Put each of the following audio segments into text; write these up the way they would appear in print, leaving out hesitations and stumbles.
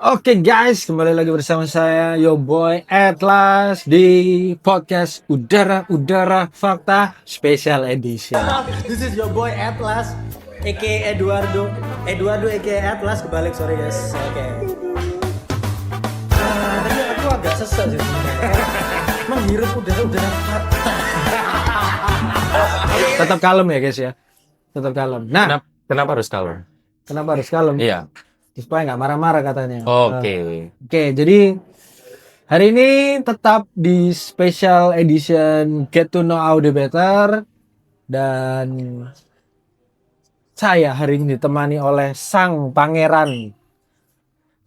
Oke guys, kembali lagi bersama saya Yo Boy Atlas di podcast Udara Fakta Special Edition. This is your boy Atlas, aka Eduardo aka Atlas, kebalik, sorry guys. Oke. Tadi aku agak sesek sih. Menghirup udara fakta. Tetap kalem ya guys ya, tetap kalem. Nah, Kenapa harus kalem? kenapa harus kalem? Iya. Supaya nggak marah-marah katanya. Oke. Oke, jadi hari ini tetap di special edition Get to Know Audio Better dan saya hari ini ditemani oleh sang pangeran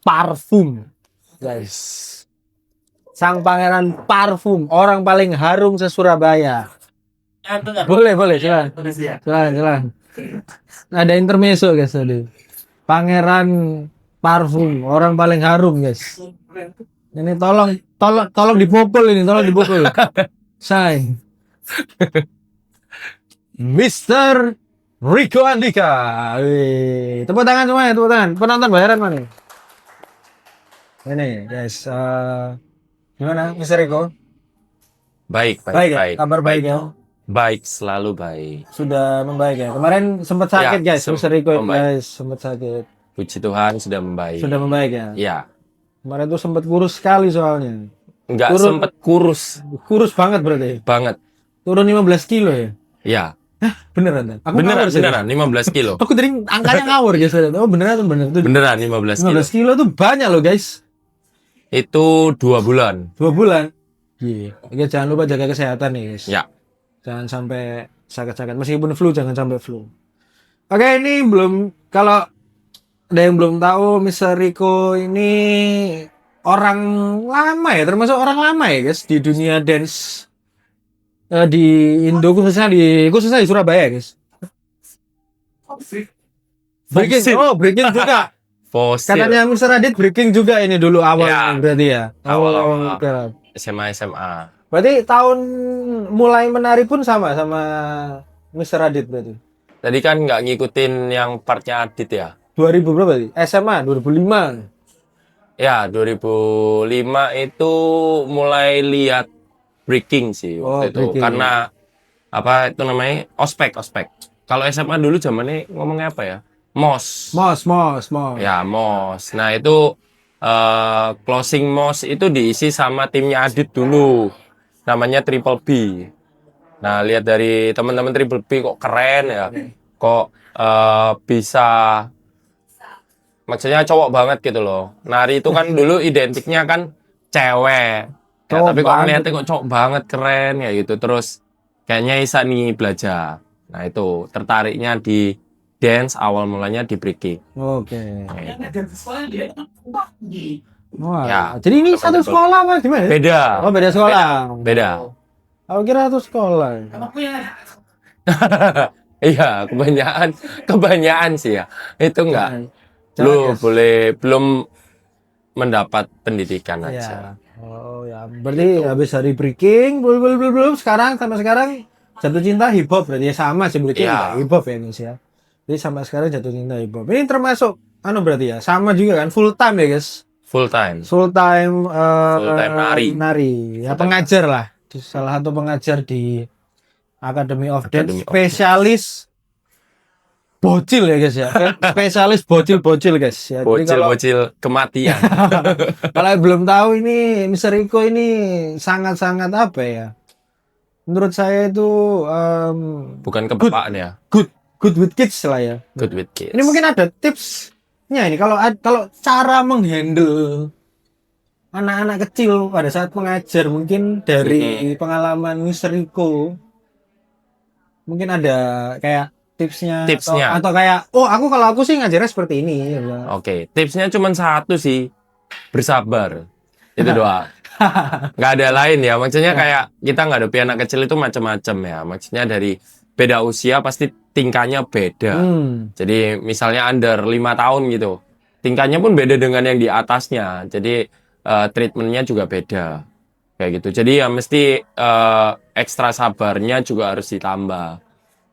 parfum, guys. Sang pangeran parfum, orang paling harum se-Surabaya. Boleh, silakan. Silakan. Ada intermezzo guys tadi. Pangeran parfum, orang paling harum guys. Ini tolong dipukul ini, tolong dipukul. Say. Mr. Rico Andika. Wih, tepuk tangan semuanya, tepuk tangan. Penonton bayaran mana? Ini guys, gimana Mr. Rico? Baik. Ya? Kabar baik ya? Baik, selalu baik. Sudah membaik ya? Kemarin sempat sakit Ya, guys, Mr. Rico membaik. guys, sempat sakit. Puji Tuhan sudah membaik. Sudah membaik ya? Iya. Kemarin tuh sempat kurus sekali soalnya. Enggak sempet kurus Kurus banget berarti. banget. Turun 15 kilo ya? Iya. Beneran kan? Aku Beneran, ngawur sih. 15 kilo. Aku tadi angkanya ngawur guys. Oh beneran tuh. Beneran 15 kilo. 15 kilo tuh banyak loh guys. Itu 2 bulan. 2 bulan. Iya. Oke, jangan lupa jaga kesehatan nih guys. Ya. Jangan sampai sakit-sakit. Meskipun flu jangan sampai flu. Oke, ini belum, kalau ada yang belum tahu, Mr. Rico ini orang lama ya, termasuk orang lama ya guys di dunia dance. Di Indo khususnya di Surabaya guys. Breaking juga. Fosil. Katanya Mr. Adit breaking juga ini dulu awal Ya. Berarti ya. Awal-awal. Awal. SMA. Berarti tahun mulai menari pun sama Mr. Adit berarti. Tadi kan nggak ngikutin yang partnya Adit ya. 2000 berapa sih? SMA 2005. Ya, 2005 itu mulai lihat breaking sih waktu itu. Breaking. Karena apa itu namanya? Ospek. Kalau SMA dulu zamannya ngomongnya apa ya? MOS. Ya, MOS. Nah, itu closing MOS itu diisi sama timnya Adit dulu. Namanya Triple B. Nah, lihat dari teman-teman Triple B kok keren ya. Kok bisa, maksudnya cowok banget gitu loh. Nari itu kan dulu identiknya kan cewek. Ya, tapi kok ngeliatnya kok cowok banget, keren ya gitu. Terus kayaknya bisa nih belajar. Nah, itu tertariknya di dance, awal mulanya di breaking. Oke. Wah, Ya. jadi ini satu sekolah Mas gimana? Beda. Oh, beda sekolah. Beda. Aku kira satu sekolah. Iya, kebanyakan sih ya. Itu enggak. Lu Jangan, boleh belum mendapat pendidikan ya. aja. Oh ya, berarti habis dari breaking, belum sekarang sampai sekarang jatuh cinta hip hop berarti ya, sama sih breaking Iya. hip hop ya Mas ya. Jadi sampai sekarang jatuh cinta hip hop. Ini termasuk berarti ya, sama juga kan full time ya guys. Full time. Full time nari. Ya, Full time pengajar lah. Salah satu pengajar di Academy of Dance, Academy of spesialis bocil ya guys ya. Spesialis bocil guys ya. Jadi kalau Bocil kematian. kalau belum tahu, ini Mr. Rico ini sangat-sangat apa ya? Menurut saya itu Bukan kebapaan ya. good with kids lah ya. Good with kids. Ini mungkin ada tipsnya ini kalau cara menghandle anak-anak kecil pada saat mengajar, mungkin dari pengalaman Mr. Rico mungkin ada kayak tipsnya. Atau kayak kalau aku sih ngajarnya seperti ini ya. Oke, tipsnya cuma satu sih. Bersabar. Itu doang. Nggak ada lain ya. Maksudnya kayak kita ngadepin anak kecil itu macam-macam ya. Maksudnya dari beda usia pasti tingkahnya beda. Jadi misalnya under 5 tahun gitu. Tingkahnya pun beda dengan yang di atasnya. Jadi treatmentnya juga beda. Kayak gitu. Jadi ya mesti ekstra sabarnya juga harus ditambah.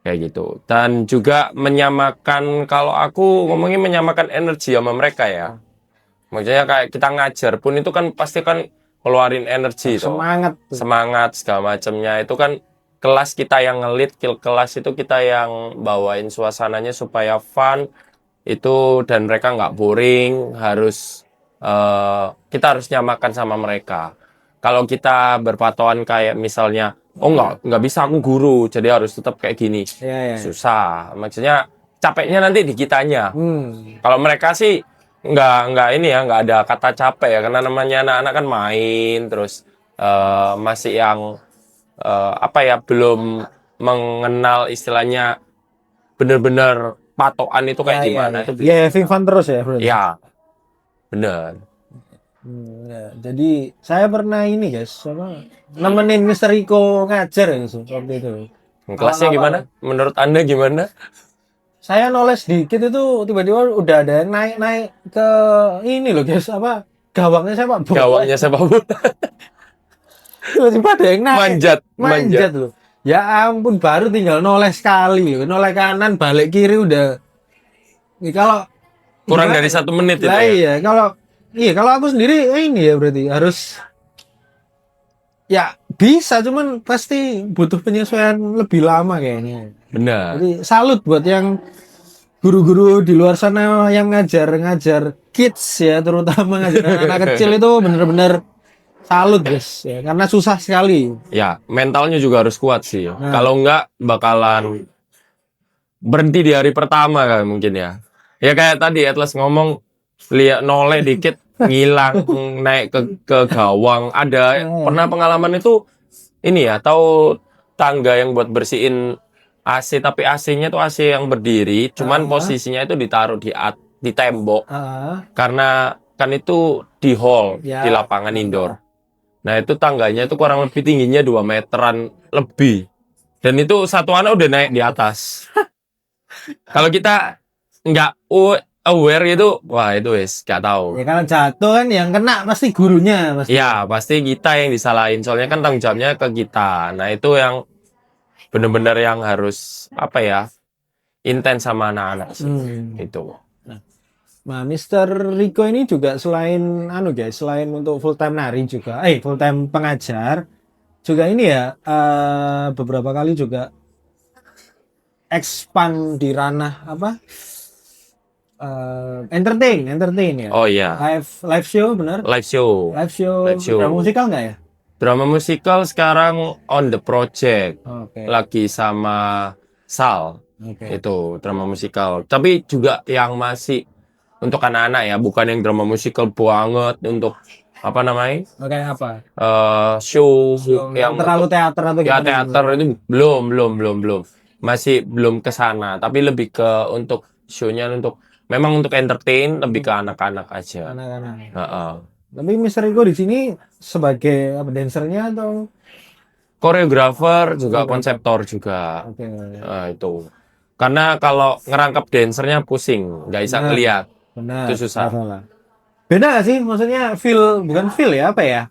Kayak gitu. Dan juga menyamakan, kalau aku ngomongin menyamakan energi sama mereka ya. Maksudnya kayak kita ngajar pun itu kan pasti kan keluarin energi toh. Semangat tuh. Semangat segala macamnya itu kan kelas kita yang ngelit, kelas itu kita yang bawain suasananya supaya fun itu dan mereka nggak boring, harus kita harus nyamakan sama mereka. Kalau kita berpatokan kayak misalnya, oh nggak bisa aku guru, jadi harus tetap kayak gini, Ya. susah. Maksudnya capeknya nanti di kitanya. Hmm. Kalau mereka sih nggak ini ya, nggak ada kata capek ya, karena namanya anak-anak kan main terus masih yang apa ya, belum mengenal istilahnya bener-bener patokan itu kayak gimana itu. Ya, having fun terus ya, berarti. Ya, bener. Ya. Jadi saya pernah ini guys, nemenin Mister Riko ngajar ya, waktu itu. Kelasnya gimana? Menurut Anda gimana? Saya noles dikit itu tiba-tiba udah ada yang naik ke ini loh guys, gawangnya sepak bola. Gawangnya sepak bola. Tiba-tiba ada yang naik. Manjat. Loh. Ya ampun, baru tinggal noles sekali loh. Noleh kanan, balik kiri udah. Ini kalau Kurang gimana? dari 1 menit itu Lah ya. iya, kalau aku sendiri ini ya berarti harus ya bisa, cuman pasti butuh penyesuaian lebih lama kayaknya. Benar. Jadi salut buat yang guru-guru di luar sana yang ngajar kids ya, terutama ngajar anak kecil itu bener-bener salut guys ya, karena susah sekali. Ya, mentalnya juga harus kuat sih. Nah. Kalau enggak bakalan berhenti di hari pertama kan mungkin ya. Ya kayak tadi Atlas ngomong, lihat noleh dikit ngilang naik ke gawang. Ada pernah pengalaman itu ini ya, tahu tangga yang buat bersihin AC, tapi AC-nya tuh AC yang berdiri, cuman posisinya itu ditaruh di tembok. Karena kan itu di hall, Ya. di lapangan indoor. Nah, itu tangganya itu kurang lebih tingginya 2 meteran lebih. Dan itu satu anak udah naik di atas. Kalau kita nggak aware gitu, wah itu wes nggak tahu. Ya kalau jatuh kan yang kena pasti gurunya pasti. Ya, pasti kita yang disalahin. Soalnya kan tanggung jawabnya ke kita. Nah, itu yang benar-benar yang harus apa ya, intens sama anak-anak sih. Itu. Nah, Mister Riko ini juga selain guys, selain untuk full time nari juga, full time pengajar, juga ini ya beberapa kali juga expand di ranah entertain ya. Oh iya, Live show bener? live show. Live show. Live show. Drama musikal nggak ya? Drama musikal sekarang on the project. Oke. Lagi sama Sal. Oke. Itu drama musikal. Tapi juga yang masih untuk anak-anak ya, bukan yang drama musikal banget untuk apa namanya? Oke, apa? Show yang terlalu teater atau ya gimana? teater itu belum. Masih belum ke sana, tapi lebih ke untuk show-nya memang untuk entertain, lebih ke anak-anak aja. Anak-anak. Heeh. Tapi Mister Riko di sini sebagai dancernya atau? Koreografer juga, konseptor juga. Oke. Itu. Karena kalau ngerangkap dancernya pusing, nggak bisa ngeliat. Benar. Itu susah. Salah. Beda gak sih? Maksudnya bukan feel ya, apa ya?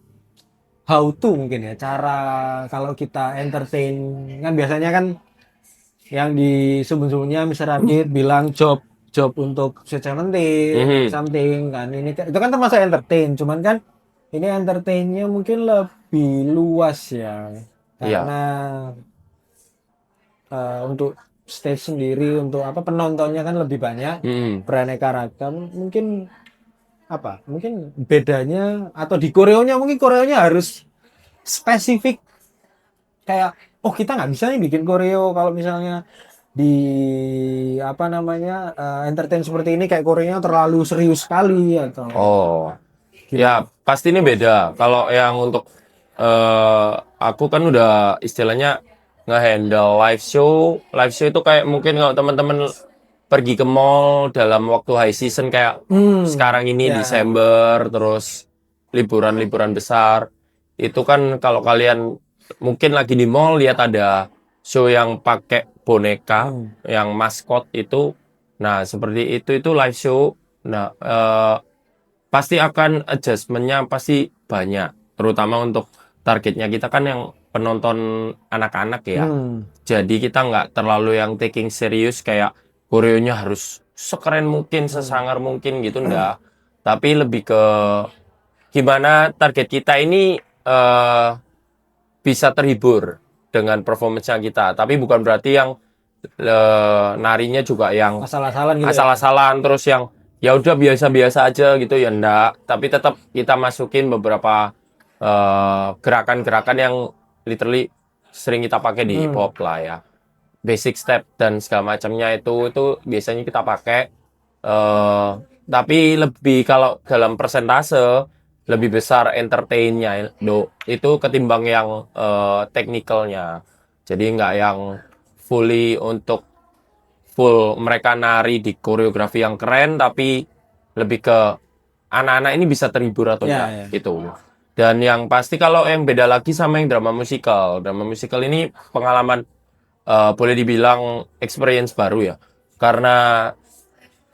How to mungkin ya, cara kalau kita entertain, kan biasanya kan yang di sebelumnya Mr. Radit bilang job untuk seventeen something kan, ini itu kan termasuk entertain, cuman kan ini entertainnya mungkin lebih luas ya, karena untuk stage sendiri, untuk penontonnya kan lebih banyak, beraneka ragam. Mungkin bedanya atau di koreonya, mungkin koreonya harus spesifik, kayak kita nggak bisa nih bikin koreo kalau misalnya di entertain seperti ini, kayak koreonya terlalu serius sekali atau ya pasti ini beda. Kalau yang untuk aku kan udah istilahnya nge-handle live show itu kayak mungkin kalau teman-teman pergi ke mall dalam waktu high season kayak sekarang ini Desember, terus liburan besar, itu kan kalau kalian mungkin lagi di mall lihat ada show yang pakai boneka, yang maskot itu, nah seperti itu live show. Nah pasti akan adjustmentnya pasti banyak, terutama untuk targetnya kita kan yang penonton anak-anak ya. Jadi kita nggak terlalu yang taking serius kayak koreonya harus sekeren mungkin, sesangar mungkin gitu, enggak. tapi lebih ke gimana target kita ini bisa terhibur dengan performance-nya kita. Tapi bukan berarti yang narinya juga yang Asal-asalan gitu. asal-asalan terus yang ya udah biasa-biasa aja gitu ya enggak. Tapi tetap kita masukin beberapa gerakan-gerakan yang literally sering kita pakai di hip hop lah ya. Basic step dan segala macamnya itu biasanya kita pakai. Tapi lebih kalau dalam persentase lebih besar entertainnya itu ketimbang yang technicalnya. Jadi nggak yang fully untuk full mereka nari di koreografi yang keren, tapi lebih ke anak-anak ini bisa terhibur atau enggak gitu. Dan yang pasti kalau yang beda lagi sama yang drama musikal ini pengalaman boleh dibilang experience baru ya, karena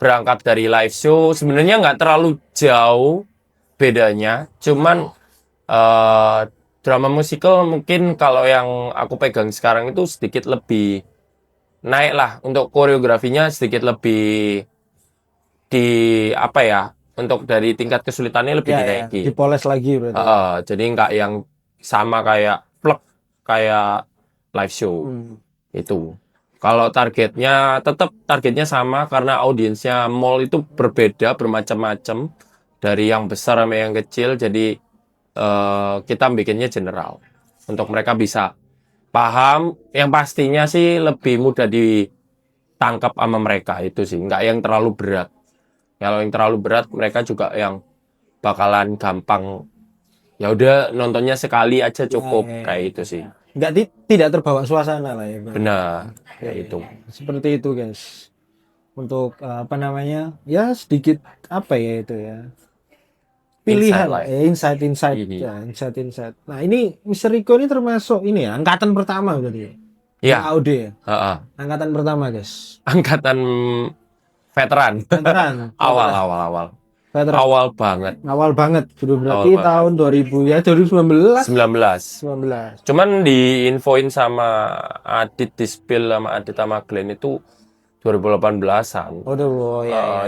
berangkat dari live show sebenarnya nggak terlalu jauh bedanya, cuman drama musikal mungkin kalau yang aku pegang sekarang itu sedikit lebih naik lah, untuk koreografinya sedikit lebih di apa ya, untuk dari tingkat kesulitannya lebih dinaikin. Dipoles lagi berarti. Jadi nggak yang sama kayak plek kayak live show itu. Kalau targetnya sama karena audiensnya mall itu berbeda, bermacam-macam dari yang besar sampai yang kecil. Jadi kita bikinnya general untuk mereka bisa paham. Yang pastinya sih lebih mudah ditangkap sama mereka itu sih, nggak yang terlalu berat. Kalau yang terlalu berat mereka juga yang bakalan gampang. Ya udah nontonnya sekali aja cukup kayak itu sih. Tidak terbawa suasana lah ya. Benar, kayak itu. Seperti itu guys. Untuk apa namanya? Ya sedikit apa ya itu ya. Pilihan lah, insight. Ya, insight. Nah, ini Mr. Rico ini termasuk ini ya, angkatan pertama berarti. Iya. AOD ya. Angkatan pertama, guys. Angkatan veteran. Awal. Veteran. Awal banget. Berarti tahun 2000 ya, 2019. 19. Cuman diinfoin sama Adit di spill sama Adit sama Glenn itu 2018-an.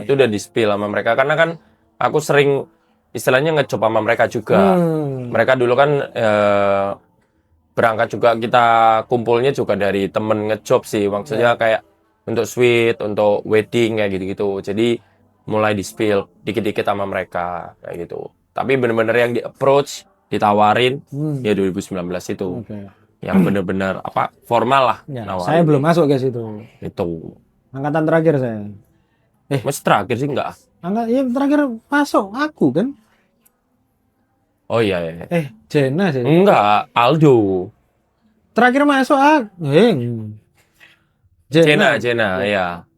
Itu udah di spill sama mereka karena kan aku sering istilahnya ngejob sama mereka juga. Mereka dulu kan berangkat juga, kita kumpulnya juga dari temen ngejob sih. Maksudnya kayak untuk suite, untuk wedding kayak gitu-gitu. Jadi mulai di spill dikit-dikit sama mereka kayak gitu. Tapi bener-bener yang di approach, ditawarin ya 2019 itu. Yang bener-bener apa formal lah. Ya, saya belum masuk guys itu. Itu. Angkatan terakhir saya. Masih terakhir sih enggak? Ya terakhir masuk aku kan. Oh iya. Jena sih. Enggak, Aldo. Terakhir masuk aku. Jena, ya.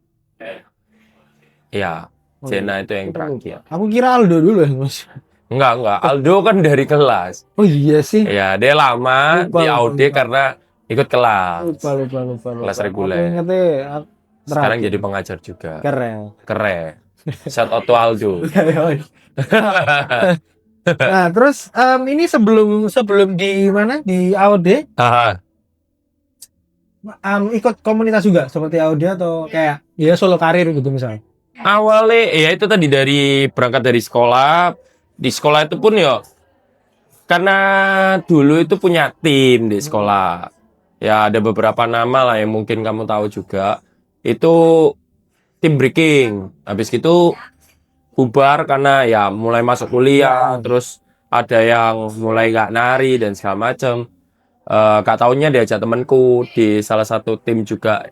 Iya. Jena itu yang terakhir. Aku kira Aldo dulu ya, Mas. Enggak. Aldo kan dari kelas. Oh iya sih. Ya, dia lama di AUD karena ikut kelas. Lupa. Kelas reguler. Sekarang jadi pengajar juga. Keren. Shout out to Aldo. Nah, terus ini sebelum di mana? Di AOD? Ikut komunitas juga seperti AOD atau kayak ya solo karir gitu misalnya? Awalnya ya itu tadi berangkat dari sekolah. Di sekolah itu pun ya karena dulu itu punya tim di sekolah. Ya ada beberapa nama lah yang mungkin kamu tahu juga. Itu tim breaking. Habis itu bubar karena ya mulai masuk kuliah, terus ada yang mulai nggak nari dan segala macam. Gak taunya diajak temanku di salah satu tim juga,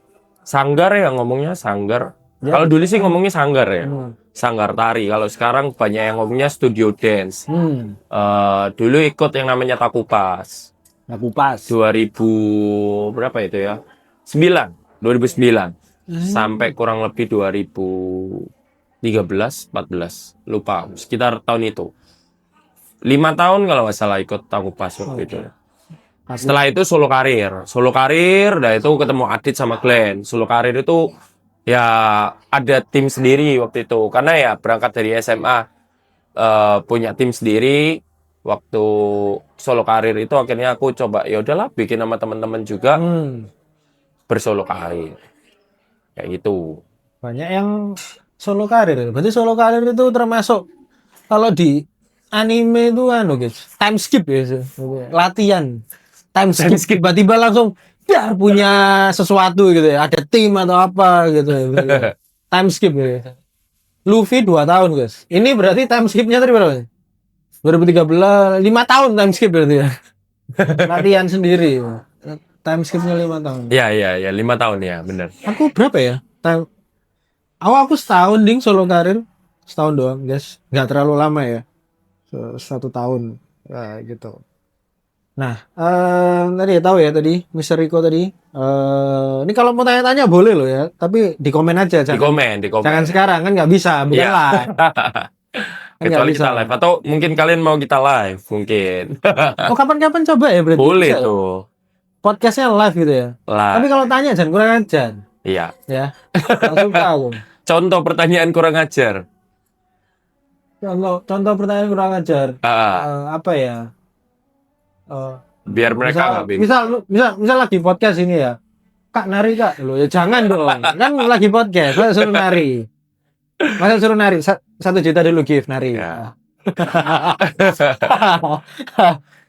sanggar ya ngomongnya, sanggar. Kalau dulu sih ngomongnya sanggar ya, sanggar tari. Kalau sekarang banyak yang ngomongnya studio dance. Dulu ikut yang namanya Takupas. 2000 berapa itu ya? 2009 sampai kurang lebih 2013, 14, lupa. Sekitar tahun itu. 5 tahun kalau nggak salah ikut Takupas waktu itu. Setelah itu solo karir, udah itu ketemu Adit sama Glenn. Solo karir itu ya ada tim sendiri waktu itu, karena ya berangkat dari SMA punya tim sendiri. Waktu solo karir itu akhirnya aku coba ya udahlah bikin sama teman-teman juga bersolo karir kayak gitu. Banyak yang solo karir, berarti solo karir itu termasuk kalau di anime itu guys, time skip ya, latihan. Time skip tiba-tiba langsung dar punya sesuatu gitu ya, ada tim atau apa gitu ya. Time skip ya. Luffy 2 tahun guys. Ini berarti time skipnya tadi berapa? 2013, 5 tahun time skip berarti ya. Latihan sendiri. Time skipnya 5 tahun. Ya, 5 tahun ya, bener. Aku berapa ya? Aku setahun ding solo karir. Setahun doang guys. Nggak terlalu lama ya. 1 tahun. Gitu. Nah, tadi ya tahu ya tadi, Mr. Rico tadi. Ini kalau mau tanya-tanya boleh loh ya, tapi di komen aja, Di komen. jangan sekarang kan nggak bisa, bukan Iya. live. Kan nggak Kecuali bisa. kita live atau mungkin kalian mau kita live mungkin. Oh kapan-kapan coba ya berarti. Boleh Bisa ya? tuh. Podcastnya live gitu ya. Lah. Tapi kalau tanya jangan kurang ajar, Iya. ya. Nggak suka aku. Contoh pertanyaan kurang ajar. Contoh pertanyaan kurang ajar. Apa ya? Biar mereka nggak bingung. misal lagi podcast ini ya. Kak nari kak, lo ya jangan dong. Kan lagi podcast, masa suruh nari. Masa suruh nari, 1 juta dulu give nari. Ya.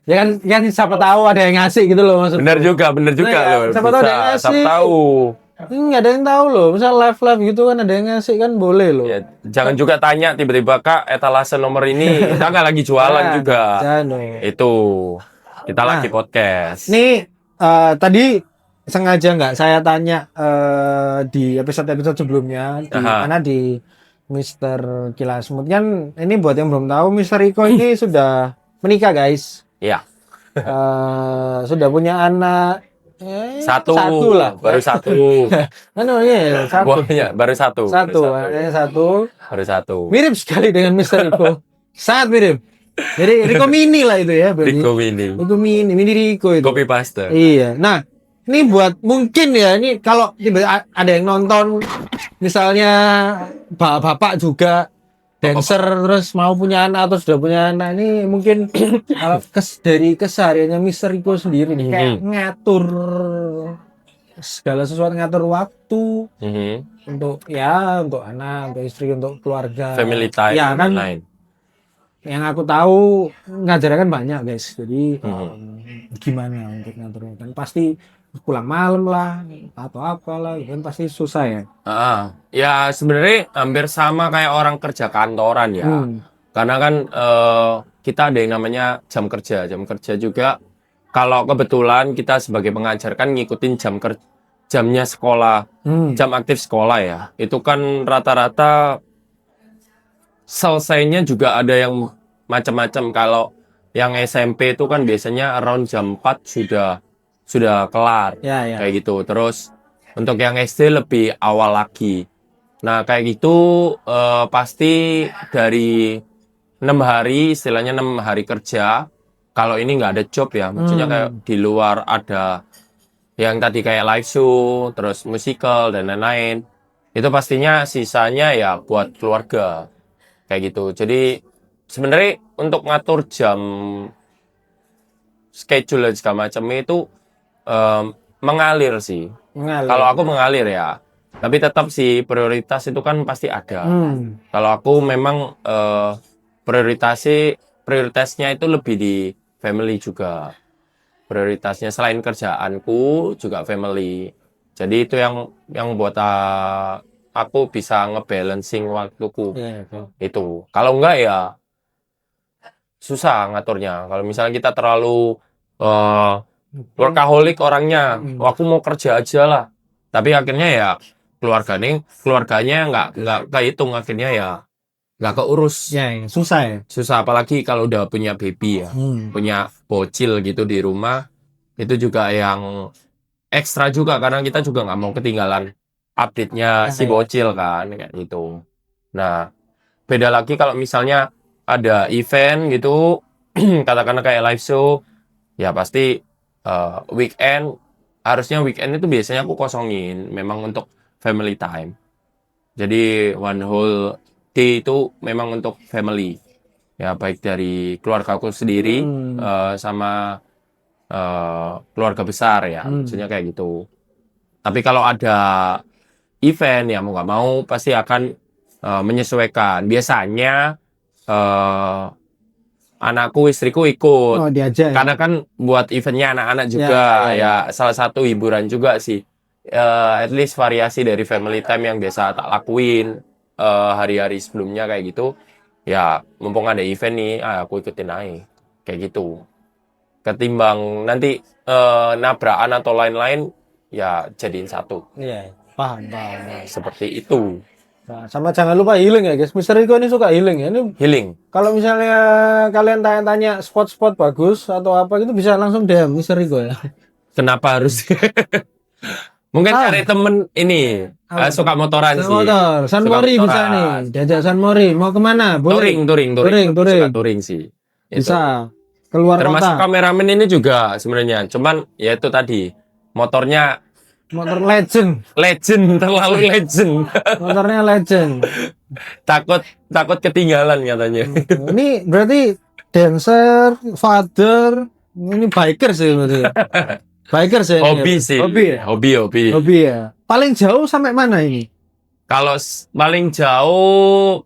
Ya kan siapa tahu ada yang ngasih gitu loh maksudnya. Bener juga Nah, ya, loh. siapa tahu ada yang Bisa, siapa ngasih. tahu. Nggak ada yang tahu loh. Misal live gitu kan ada yang ngasih kan boleh loh. Ya, jangan juga tanya tiba-tiba Kak etalase nomor ini kita nggak lagi jualan juga. Jangan dong. Itu kita Nah, lagi podcast. Nih tadi sengaja nggak saya tanya di episode sebelumnya karena di Mr. Kilasmut kan ini buat yang belum tahu Mr. Rico ini sudah menikah guys. Iya. Sudah punya anak Satu lah. baru satu. Iya, satu. Buahnya baru satu. Anaknya satu. Baru satu. Mirip sekali dengan Mr. Rico. Sangat mirip. Jadi Rico Mini lah itu ya berarti. Rico Mini. Mini Rico itu. Copy paste. Iya. Nah, ini buat mungkin ya, ini kalau tiba ada yang nonton, misalnya bapak juga dancer terus mau punya anak atau sudah punya anak, ini mungkin kalau dari kesehariannya Mr. Rico sendiri nih, kayak ngatur segala sesuatu, ngatur waktu untuk anak, untuk istri, untuk keluarga, Family time. ya kan. Lain. Yang aku tahu ngajarkan banyak guys, jadi gimana untuk ngaturnya kan pasti pulang malam lah atau apalah kan pasti susah ya. Ya sebenarnya hampir sama kayak orang kerja kantoran ya. Karena kan kita ada yang namanya jam kerja juga. Kalau kebetulan kita sebagai pengajar kan ngikutin jamnya sekolah, jam aktif sekolah ya. Itu kan rata-rata selesainya juga ada yang macam-macam. Kalau yang SMP itu kan biasanya around jam 4 sudah kelar. Ya. Kayak gitu. Terus untuk yang SD lebih awal lagi. Nah, kayak gitu pasti dari 6 hari, istilahnya 6 hari kerja. Kalau ini nggak ada job ya, maksudnya kayak di luar ada yang tadi kayak live show, terus musical dan lain-lain. Itu pastinya sisanya ya buat keluarga. Kayak gitu. Jadi sebenarnya untuk ngatur jam schedule dan segala macam itu mengalir sih. Kalau aku mengalir ya. Tapi tetap sih prioritas itu kan pasti ada. Kalau aku memang prioritasnya itu lebih di family juga. Prioritasnya selain kerjaanku juga family. Jadi itu yang buat aku bisa ngebalancing waktuku. Itu. Kalau enggak ya susah ngaturnya. Kalau misalnya kita terlalu workaholic orangnya, aku mau kerja aja lah. Tapi akhirnya ya keluarganya nggak kehitung, akhirnya ya nggak keurus. Ya, susah ya. Susah apalagi kalau udah punya baby ya, punya bocil gitu di rumah. Itu juga yang ekstra juga karena kita juga nggak mau ketinggalan update-nya si bocil kan kayak gitu. Nah, beda lagi kalau misalnya ada event gitu, katakanlah kayak live show, ya pasti harusnya weekend itu biasanya aku kosongin memang untuk family time. Jadi one whole day itu memang untuk family. Ya baik dari keluargaku sendiri sama keluarga besar ya, maksudnya kayak gitu. Tapi kalau ada event ya mau nggak mau pasti akan menyesuaikan. Biasanya anakku, istriku ikut. Oh, diajak. Ya? Karena kan buat eventnya anak-anak juga, ya salah satu hiburan juga sih. At least variasi dari family time yang biasa tak lakuin hari-hari sebelumnya kayak gitu. Ya, mumpung ada event nih, aku ikutin aja. Kayak gitu. Ketimbang nanti nabrakan atau lain-lain, ya jadiin satu. Iya, paham. Seperti itu. Nah, sama jangan lupa healing ya guys. Mister Rico ini suka healing ya. Ini Healing. kalau misalnya kalian tanya-tanya spot-spot bagus atau apa gitu bisa langsung DM Mister Rico ya. Kenapa harus? Mungkin cari temen ini suka motoran sih. Motor, San Suka Mori bisa motoran. nih. Diajak San Mori. Mau kemana? Boleh. Touring. Suka touring sih. Itu. Bisa. Keluar Termasuk kota. kameramen ini juga sebenarnya. Cuman ya itu tadi motornya Motor legend. terlalu legend. Motornya legend. takut ketinggalan katanya. Ini berarti dancer, father, ini biker sih berarti. Biker sih. Hobi sih. Hobi ya? Hobi ya. Paling jauh sampai mana ini? Kalau paling jauh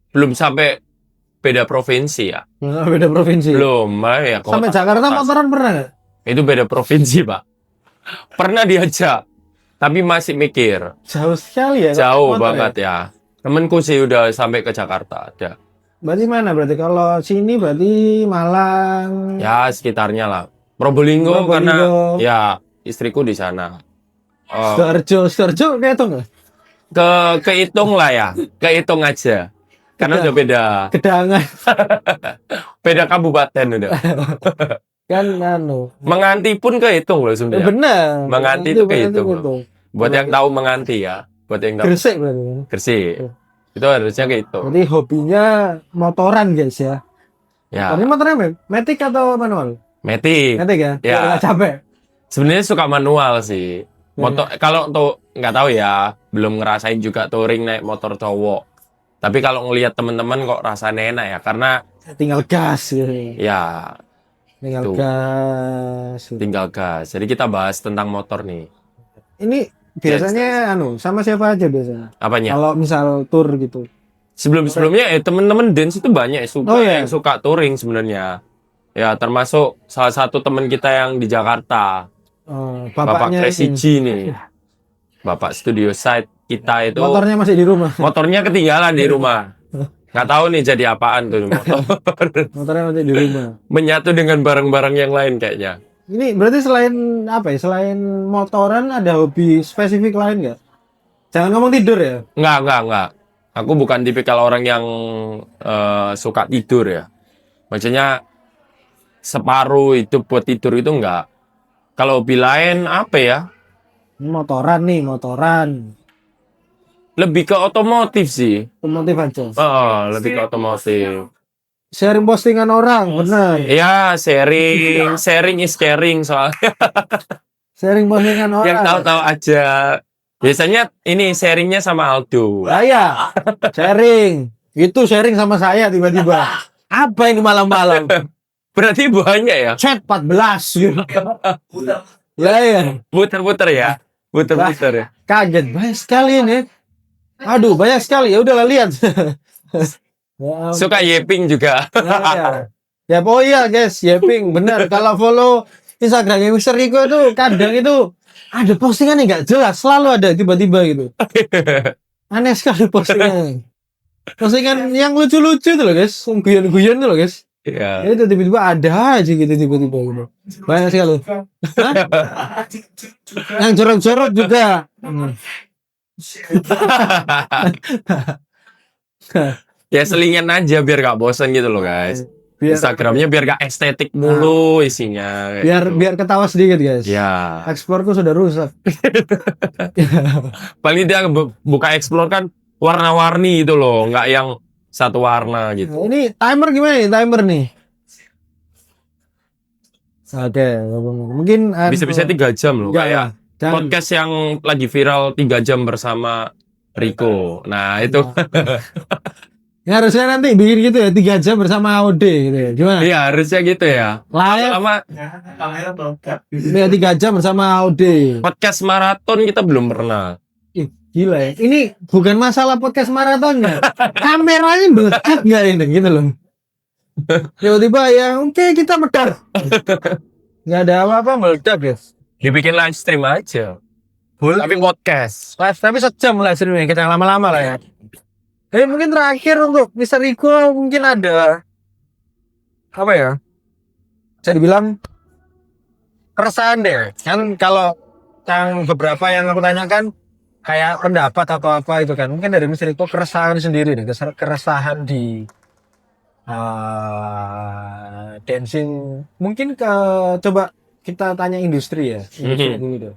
belum sampai beda provinsi ya. Beda provinsi. Belum, ya kota. Sampai Jakarta motoran pernah nggak? Itu beda provinsi, Pak. Pernah diajak, tapi masih mikir. Jauh sekali ya. Jauh motor banget ya. Temenku sih udah sampai ke Jakarta ada. Berarti mana? Berarti kalau sini berarti Malang. Ya sekitarnya lah. Probolinggo karena ya istriku di sana. Sidoarjo kehitung nggak? Kehitung lah ya, kehitung aja. Karena udah beda Gedangan kabupaten udah. kan Menganti pun kehitung loh sebenarnya. benar. Menganti itu kehitung. Buat yang tahu menganti ya, buat yang tahu Gresik berarti. Gresik. Itu harusnya kehitung. Berarti hobinya motoran guys ya. Ya, Ini motornya matic atau manual? Matic. Matic ya? Ya. Biar nggak capek. Sebenarnya suka manual sih. Motor kalau untuk nggak tahu ya, belum ngerasain juga touring naik motor cowok. Tapi kalau ngelihat teman-teman kok rasanya enak ya, karena Tinggal gas gitu. ya Tinggal Tuh. gas. tinggal gas. Jadi kita bahas tentang motor nih. Ini biasanya sama siapa aja biasanya? Apanya? Kalau misal tour gitu. Sebelum-sebelumnya teman-teman dance itu banyak yang suka touring sebenarnya. Ya, termasuk salah satu teman kita yang di Jakarta. Bapak Bapaknya Presiji nih. Bapak Studio Side kita itu motornya masih di rumah. motornya ketinggalan di rumah. Nggak tahu nih jadi apaan tuh motor. Motornya masih di rumah. Menyatu dengan barang-barang yang lain kayaknya. Ini berarti selain apa ya? Selain motoran ada hobi spesifik lain nggak? Jangan ngomong tidur ya. Enggak. Aku bukan tipikal orang yang suka tidur ya. Maksudnya separuh hidup buat tidur itu enggak. Kalau hobi lain apa ya? Motoran. Lebih ke otomotif sih. Otomotif aja. Lebih ke otomotif. Sharing postingan orang, benar. Ya, sharing is caring soalnya. Sharing postingan orang. Yang tahu-tahu aja. Biasanya ini sharingnya sama Aldo. Saya sharing. Itu sharing sama saya tiba-tiba. Apa ini malam-malam? Berarti banyak ya? Chat 14 gitu. Ya. Puter-puter ya? Puter-puter ya? Kaget banyak sekali ini. Aduh, banyak sekali. Ya udahlah lihat. Ya, Suka yeping juga. ya, oh iya guys, Yeping benar. Kalau follow Instagramnya Mister Rico itu kadang itu ada postingan yang nggak jelas, selalu ada tiba-tiba gitu. Aneh sekali postingan. Postingan yang lucu-lucu itu loh guys, guyon-guyon itu loh guys. Iya. Itu tiba-tiba ada aja gitu tiba-tiba gitu. Banyak sekali. Hah? Yang jorok-jorok juga. Ya selingan aja biar gak bosan gitu loh guys. Instagramnya biar gak estetik mulu isinya. Biar ketawa sedikit guys. Ya. Explore-ku sudah rusak. Paling dia buka explore kan warna-warni gitu loh, nggak yang satu warna gitu. Nah, ini timer gimana nih? Timer nih. Oke, mungkin Bisa-bisa 3 jam loh. Kayak podcast yang lagi viral 3 jam bersama Rico. Nah itu. Ya harusnya nanti bikin gitu ya 3 jam bersama AOD gitu ya. Gimana? Iya harusnya gitu ya. Live Lama ya 3 jam bersama AOD. podcast maraton kita belum pernah. Gila ya. Ini bukan masalah podcast maratonnya. Kameranya meledak nggak ini gitu loh. Tiba-tiba ya oke kita medar. Nggak ada apa-apa meledak ya. Dibikin live stream aja. Tapi podcast. Live tapi sejam lah streaming kita lama-lama lah ya. Mungkin terakhir untuk Mr. Riko mungkin ada apa ya? Bisa dibilang keresahan deh. Kan kalau yang beberapa yang aku tanyakan kayak pendapat atau apa itu kan. Mungkin dari Mr. Riko keresahan sendiri nih, keresahan di dancing. Mungkin coba kita tanya industri ya. Industri dulu deh.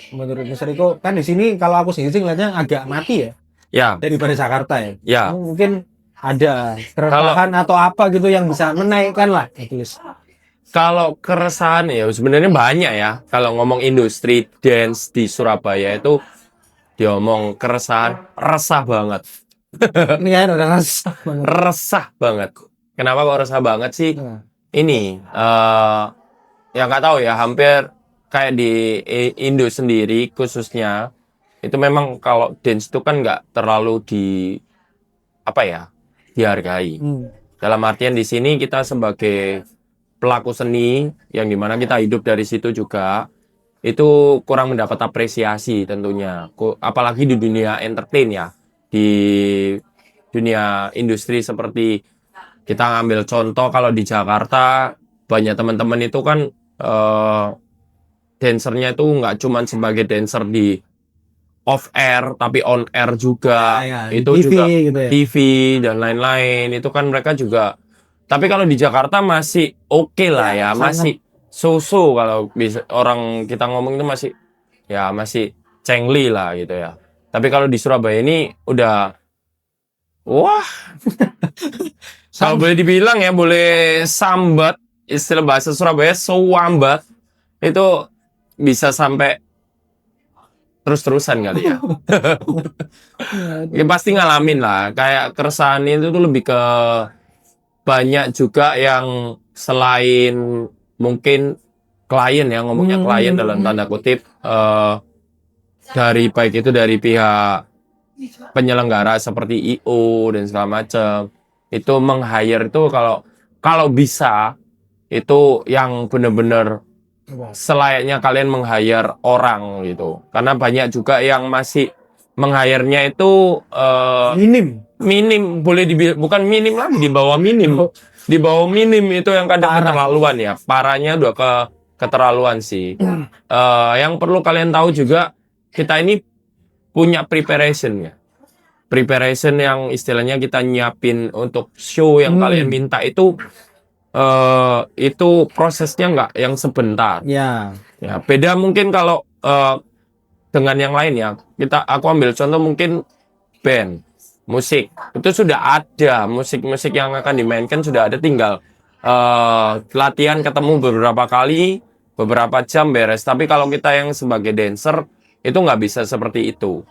Menurut Mr. Riko kan di sini kalau aku sendiri ngeliatnya agak mati ya. Ya. Daripada Jakarta ya. Ya. Mungkin ada keresahan atau apa gitu yang bisa menaikkan lah at least. Kalau keresahan ya sebenarnya banyak ya. Kalau ngomong industri dance di Surabaya itu diomong keresahan, resah banget. Ini kan udah resah banget. Resah banget. Kenapa kok resah banget sih? Ini ya nggak tahu ya, hampir kayak di Indo sendiri khususnya itu memang kalau dance itu kan nggak terlalu dihargai. Dalam artian di sini kita sebagai pelaku seni yang dimana kita hidup dari situ juga itu kurang mendapat apresiasi tentunya. Apalagi di dunia entertain ya, di dunia industri seperti kita ngambil contoh kalau di Jakarta banyak teman-teman itu kan dancernya itu nggak cuma sebagai dancer di off air tapi on air juga, itu TV, juga gitu ya. TV dan lain-lain itu kan mereka juga. Tapi kalau di Jakarta masih oke lah ya, masih so-so kalau bisa orang kita ngomong itu masih cengli lah gitu ya. Tapi kalau di Surabaya ini udah wah kalau boleh dibilang ya, boleh sambat, istilah bahasa Surabaya sewambat itu bisa sampai terus-terusan kali ya. Ya pasti ngalamin lah. Kayak keresahan itu tuh lebih ke banyak juga yang selain mungkin klien ya, ngomongnya klien dalam tanda kutip, dari baik itu dari pihak penyelenggara seperti IO dan segala macam, itu meng-hire itu kalau bisa itu yang benar-benar selayaknya kalian meng-hire orang gitu. Karena banyak juga yang masih meng-hire-nya itu minim, boleh dibilang bukan minim lagi, di bawah minim. Di bawah minim itu yang kadang keterlaluan ya. Parahnya udah keterlaluan sih. Yang perlu kalian tahu juga, kita ini punya preparation ya. Preparation yang istilahnya kita nyiapin untuk show yang kalian minta itu prosesnya nggak yang sebentar. Ya, beda mungkin kalau dengan yang lain ya. Aku ambil contoh mungkin band, musik. Itu sudah ada musik-musik yang akan dimainkan, sudah ada, tinggal latihan ketemu beberapa kali, beberapa jam beres. Tapi kalau kita yang sebagai dancer itu nggak bisa seperti itu.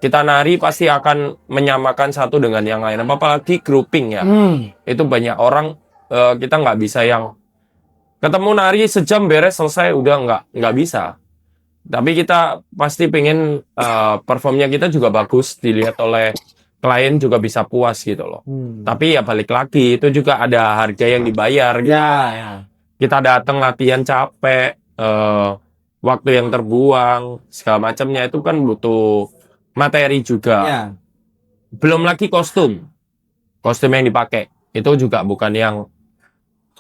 Kita nari pasti akan menyamakan satu dengan yang lain, apalagi grouping ya. Itu banyak orang, kita nggak bisa yang ketemu nari sejam beres selesai, udah nggak bisa. Tapi kita pasti pengen performnya kita juga bagus, dilihat oleh klien juga bisa puas gitu loh. Tapi ya balik lagi, itu juga ada harga yang dibayar gitu. Kita datang latihan capek, waktu yang terbuang, segala macamnya itu kan butuh materi juga. Belum lagi kostum yang dipakai itu juga bukan yang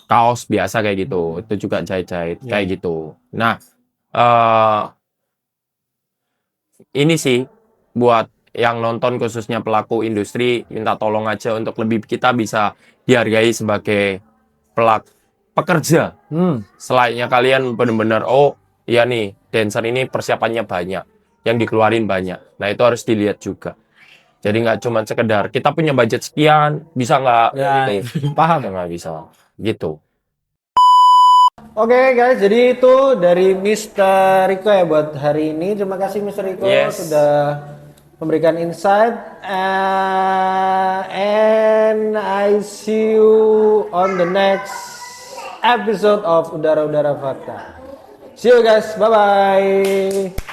kaos biasa kayak gitu, itu juga jahit-jahit kayak gitu. Nah, ini sih buat yang nonton khususnya pelaku industri, minta tolong aja untuk lebih kita bisa dihargai sebagai pekerja. Selayaknya kalian benar-benar, oh iya nih, dancer ini persiapannya banyak, yang dikeluarin banyak. Nah itu harus dilihat juga. Jadi nggak cuma sekedar kita punya budget sekian, bisa nggak? Paham? Nggak bisa, gitu. Oke guys, jadi itu dari Mr. Riko ya buat hari ini. Terima kasih Mr. Riko sudah memberikan insight. And I see you on the next episode of Udara-Udara Fakta. See you guys, bye-bye.